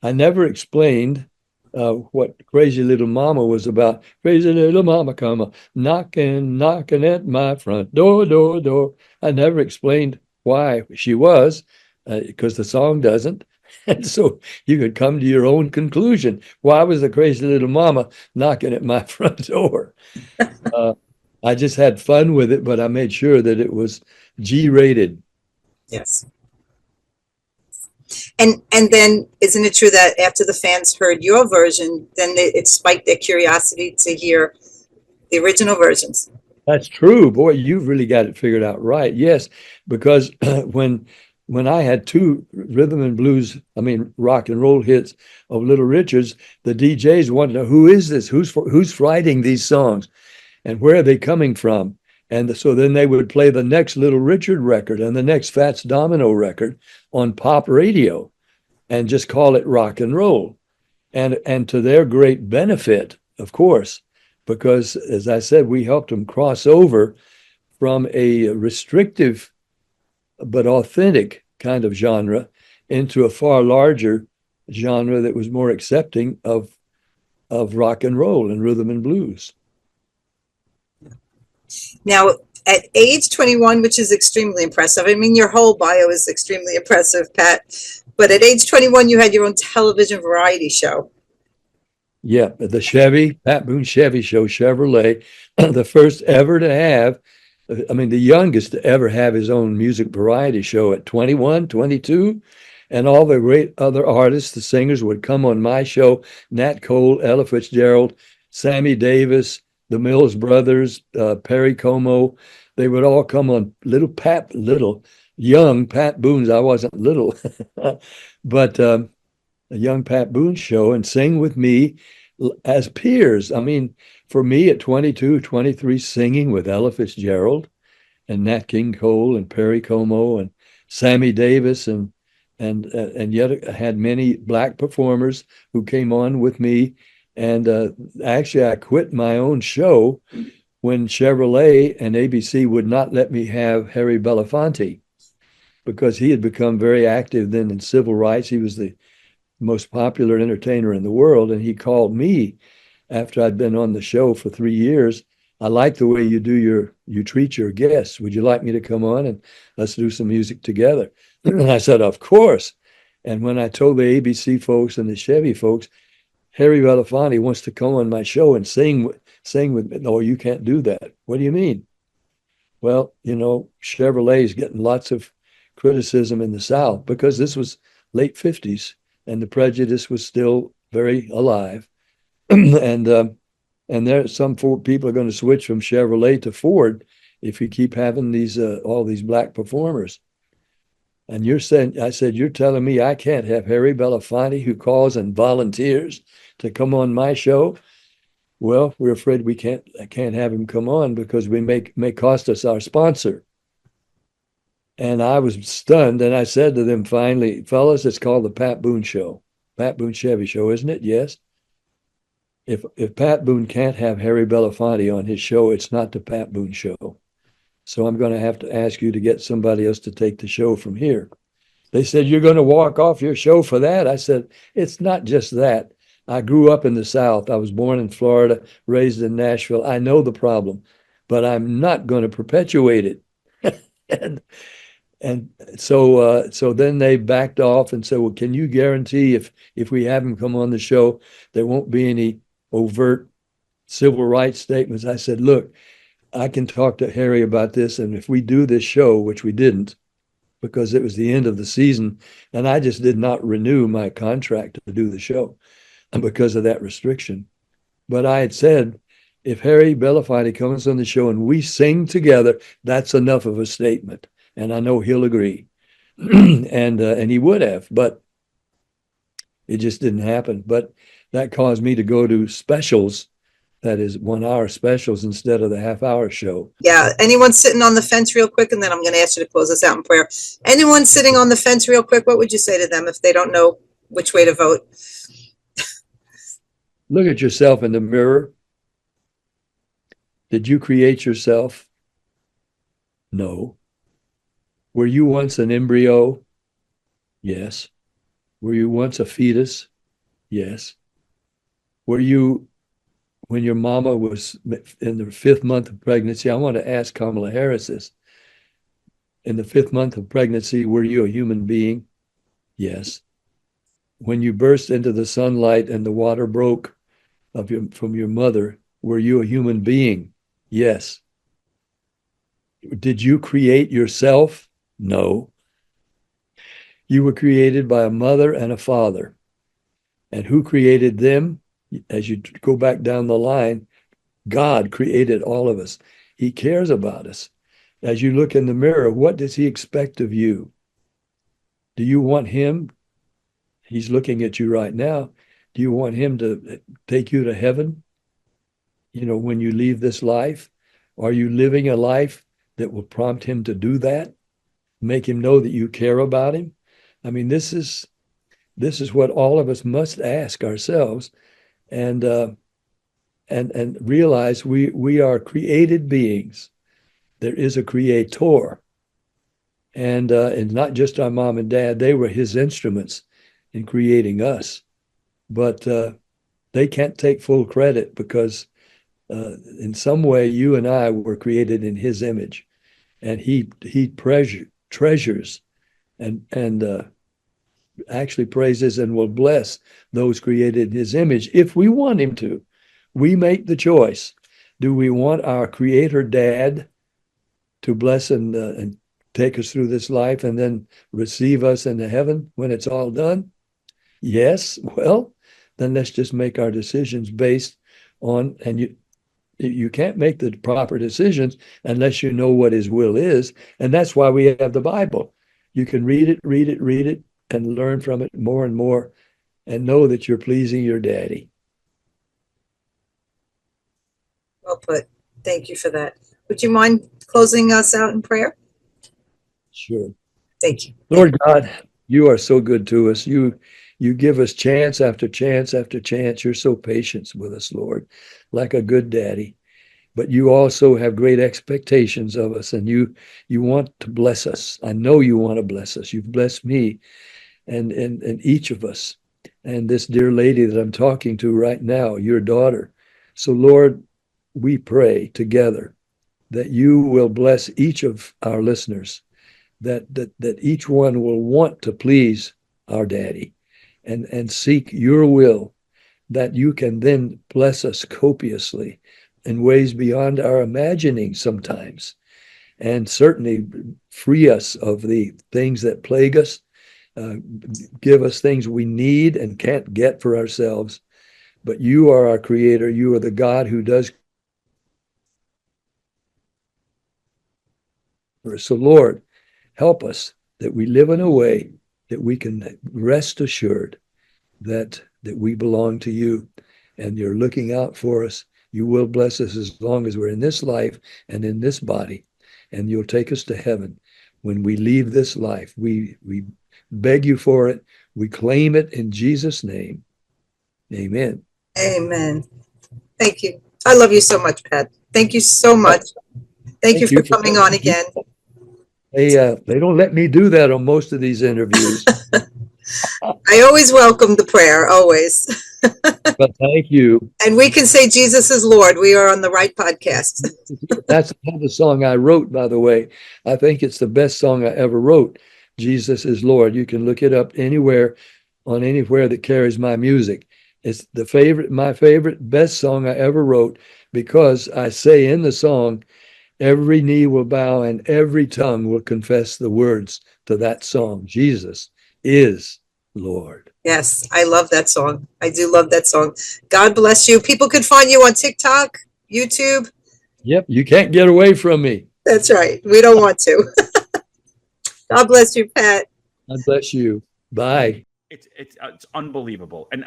S8: I never explained what Crazy Little Mama was about. Crazy little mama come knocking, knocking at my front door, door, door. I never explained why she was, because the song doesn't. And so you could come to your own conclusion. Why was the crazy little mama knocking at my front door? I just had fun with it, but I made sure that it was G-rated.
S1: Yes. And then isn't it true that after the fans heard your version, then it spiked their curiosity to hear the original versions?
S8: That's true. Boy, you've really got it figured out right. Yes, because when I had two rhythm and blues, I mean rock and roll hits of Little Richard's, the DJs wanted to know, who is this? Who's writing these songs? And where are they coming from? And so then they would play the next Little Richard record and the next Fats Domino record on pop radio and just call it rock and roll. And to their great benefit, of course, because as I said, we helped them cross over from a restrictive but authentic kind of genre into a far larger genre that was more accepting of rock and roll and rhythm and blues.
S1: Now, at age 21, which is extremely impressive. I mean, your whole bio is extremely impressive, Pat. But at age 21, you had your own television variety show.
S8: Yeah, the Pat Boone Chevy Show, Chevrolet, the first ever to have, I mean, the youngest to ever have his own music variety show at 21, 22. And all the great other artists, the singers would come on my show: Nat Cole, Ella Fitzgerald, Sammy Davis, the Mills Brothers, Perry Como. They would all come on young Pat Boone's. I wasn't little, but a young Pat Boone show and sing with me as peers. I mean, for me at 22, 23, singing with Ella Fitzgerald and Nat King Cole and Perry Como and Sammy Davis, and yet I had many black performers who came on with me. And actually, I quit my own show when Chevrolet and ABC would not let me have Harry Belafonte, because he had become very active then in civil rights. He was the most popular entertainer in the world. And he called me after I'd been on the show for 3 years. I like the way you treat your guests. Would you like me to come on and let's do some music together? And I said, of course. And when I told the ABC folks and the Chevy folks, Harry Belafonte wants to come on my show and sing with me. No, you can't do that. What do you mean? Well, Chevrolet is getting lots of criticism in the South because this was late 50s and the prejudice was still very alive. And there some people are going to switch from Chevrolet to Ford if you keep having all these black performers. And I said, you're telling me I can't have Harry Belafonte, who calls and volunteers to come on my show? Well, we're afraid I can't have him come on because we may cost us our sponsor. And I was stunned. And I said to them finally, fellas, it's called the Pat Boone Show, Pat Boone Chevy Show, isn't it? Yes. if Pat Boone can't have Harry Belafonte on his show, it's not the Pat Boone show. So I'm going to have to ask you to get somebody else to take the show from here. They said, you're going to walk off your show for that? I said, it's not just that. I grew up in the South. I was born in Florida, raised in Nashville. I know the problem, but I'm not going to perpetuate it. and so then they backed off and said, well, can you guarantee if we have him come on the show, there won't be any overt civil rights statements? I said, look, I can talk to Harry about this. And if we do this show, which we didn't, because it was the end of the season, and I just did not renew my contract to do the show because of that restriction. But I had said, if Harry Belafonte comes on the show and we sing together, that's enough of a statement. And I know he'll agree. and he would have, but it just didn't happen. But that caused me to go to specials, that is 1 hour specials instead of the half-hour show.
S1: Yeah. Anyone sitting on the fence real quick, and then I'm going to ask you to close us out in prayer. Anyone sitting on the fence real quick, what would you say to them if they don't know which way to vote?
S8: Look at yourself in the mirror. Did you create yourself? No. Were you once an embryo? Yes. Were you once a fetus? Yes. Were you, when your mama was in the 5th month of pregnancy, I want to ask Kamala Harris this. In the 5th month of pregnancy, were you a human being? Yes. When you burst into the sunlight and the water broke from your mother, were you a human being? Yes. Did you create yourself? No. You were created by a mother and a father. And who created them? As you go back down the line, God created all of us. He cares about us. As you look in the mirror, what does he expect of you? Do you want him? He's looking at you right now. Do you want him to take you to heaven? You know, when you leave this life, are you living a life that will prompt him to do that? Make him know that you care about him? I mean, this is what all of us must ask ourselves, and realize we are created beings. There is a creator, and not just our mom and dad. They were his instruments in creating us, but they can't take full credit because in some way you and I were created in his image, and he treasures and actually praises and will bless those created in his image if we want him to. We make the choice. Do we want our creator dad to bless and take us through this life and then receive us into heaven when it's all done? Yes. Well, then let's just make our decisions based on, and you can't make the proper decisions unless you know what his will is. And that's why we have the Bible. You can read it, and learn from it more and more, and know that you're pleasing your daddy.
S1: Well put. Thank you for that. Would you mind closing us out in prayer?
S8: Sure.
S1: Thank you.
S8: Lord God, you are so good to us. You give us chance after chance after chance. You're so patient with us, Lord, like a good daddy. But you also have great expectations of us, and you want to bless us. I know you want to bless us. You've blessed me and each of us. And this dear lady that I'm talking to right now, your daughter. So, Lord, we pray together that you will bless each of our listeners, that each one will want to please our daddy and seek your will, that you can then bless us copiously in ways beyond our imagining sometimes, and certainly free us of the things that plague us, give us things we need and can't get for ourselves. But you are our creator. You are the God who does. So, Lord, help us that we live in a way that we can rest assured that we belong to you, and you're looking out for us. You will bless us as long as we're in this life and in this body, and you'll take us to heaven. When we leave this life, we beg you for it. We claim it in Jesus' name. Amen.
S1: Amen. Thank you. I love you so much, Pat. Thank you so much. Thank you for coming on again.
S8: They don't let me do that on most of these interviews.
S1: I always welcome the prayer, always.
S8: But thank you.
S1: And we can say Jesus is Lord. We are on the right podcast.
S8: That's another song I wrote, by the way. I think it's the best song I ever wrote. Jesus is Lord. You can look it up anywhere that carries my music. It's my favorite, best song I ever wrote, because I say in the song, every knee will bow and every tongue will confess the words to that song. Jesus is Lord.
S1: Yes, I love that song. I do love that song. God bless you. People can find you on TikTok, YouTube.
S8: Yep, you can't get away from me.
S1: That's right. We don't want to. God bless you, Pat.
S8: God bless you. Bye.
S2: It's unbelievable, and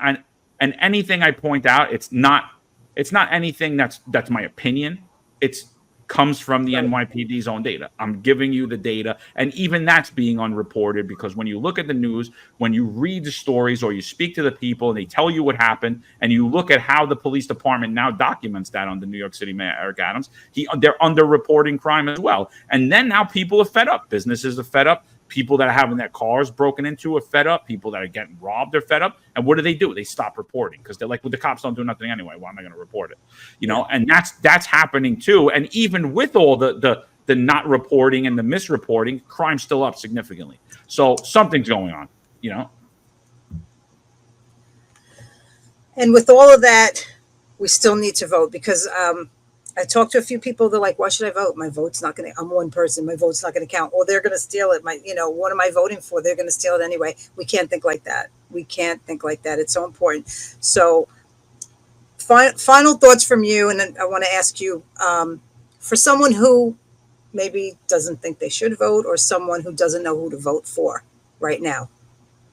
S2: anything I point out, it's not anything that's my opinion. It's comes from the NYPD's own data. I'm giving you the data, and even that's being unreported, because when you look at the news, when you read the stories or you speak to the people and they tell you what happened, and you look at how the police department now documents that on the New York City Mayor Eric Adams, they're underreporting crime as well. And then now people are fed up. Businesses are fed up. People that are having their cars broken into are fed up. People that are getting robbed are fed up. And what do? They stop reporting, because they're like, well, the cops don't do nothing anyway. Why am I going to report it? And that's happening too. And even with all the not reporting and the misreporting, crime's still up significantly. So something's going on,
S1: And with all of that, we still need to vote, because I talked to a few people. They're like, why should I vote? My vote's not going to, I'm one person. My vote's not going to count. Or they're going to steal it. What am I voting for? They're going to steal it anyway. We can't think like that. We can't think like that. It's so important. So final thoughts from you. And then I want to ask you, for someone who maybe doesn't think they should vote, or someone who doesn't know who to vote for right now,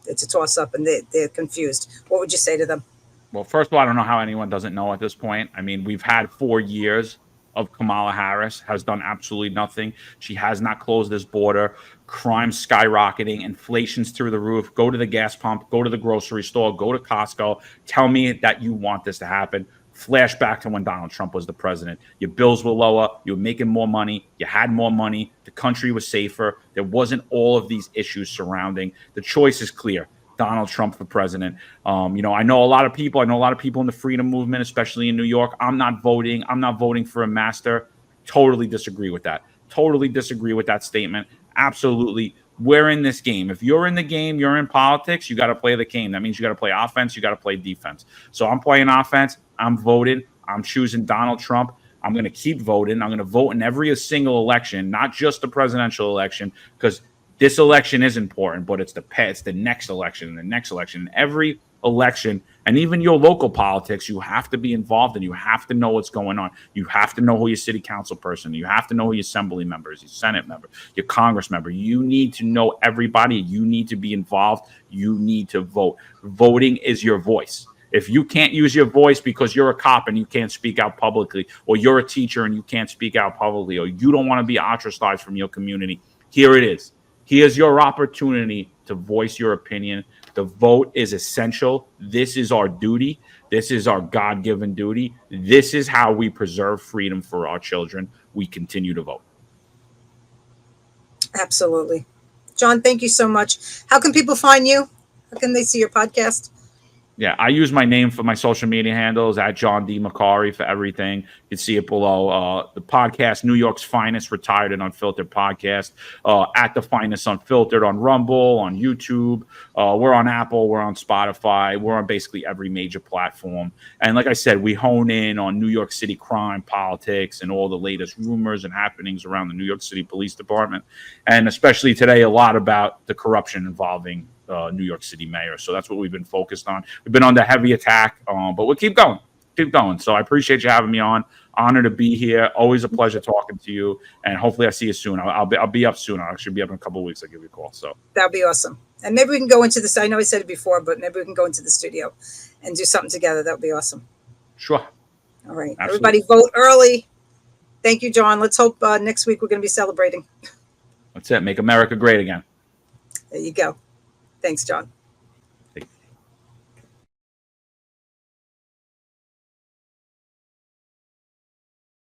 S1: it's a toss up and they're confused. What would you say to them?
S2: Well, first of all, I don't know how anyone doesn't know at this point. I mean, we've had 4 years of Kamala Harris, has done absolutely nothing. She has not closed this border. Crime skyrocketing, inflation's through the roof. Go to the gas pump, go to the grocery store, go to Costco. Tell me that you want this to happen. Flashback to when Donald Trump was the president. Your bills were lower. You were making more money. You had more money. The country was safer. There wasn't all of these issues surrounding. The choice is clear. Donald Trump for president. I know a lot of people. I know a lot of people in the freedom movement, especially in New York. I'm not voting. I'm not voting for a master. Totally disagree with that. Totally disagree with that statement. Absolutely. We're in this game. If you're in the game, you're in politics, you got to play the game. That means you got to play offense. You got to play defense. So I'm playing offense. I'm voting. I'm choosing Donald Trump. I'm going to keep voting. I'm going to vote in every single election, not just the presidential election, because this election is important, but it's the next election and the next election. And every election, and even your local politics, you have to be involved, and you have to know what's going on. You have to know who your city council person, you have to know who your assembly members, your Senate member, your Congress member. You need to know everybody. You need to be involved. You need to vote. Voting is your voice. If you can't use your voice because you're a cop and you can't speak out publicly, or you're a teacher and you can't speak out publicly, or you don't want to be ostracized from your community, here it is. Here's your opportunity to voice your opinion. The vote is essential. This is our duty. This is our God-given duty. This is how we preserve freedom for our children. We continue to vote.
S1: Absolutely. John, thank you so much. How can people find you? How can they see your podcast?
S2: Yeah, I use my name for my social media handles at John D. Macari for everything. You can see it below. The podcast, New York's Finest Retired and Unfiltered Podcast, at The Finest Unfiltered on Rumble, on YouTube. We're on Apple. We're on Spotify. We're on basically every major platform. And like I said, we hone in on New York City crime, politics, and all the latest rumors and happenings around the New York City Police Department. And especially today, a lot about the corruption involving New York City mayor. So that's what we've been focused on. We've been under heavy attack, but we'll keep going. So I appreciate you having me on. Honored to be here. Always a pleasure talking to you. And hopefully I see you soon. I'll be up soon. I'll actually be up in a couple of weeks. I'll give you a call. So
S1: that'd be awesome. And maybe we can go into this. I know I said it before, but maybe we can go into the studio and do something together. That would be awesome.
S2: Sure.
S1: All right.
S2: Absolutely.
S1: Everybody vote early. Thank you, John. Let's hope next week we're going to be celebrating.
S2: That's it. Make America great again.
S1: There you go. Thanks, John.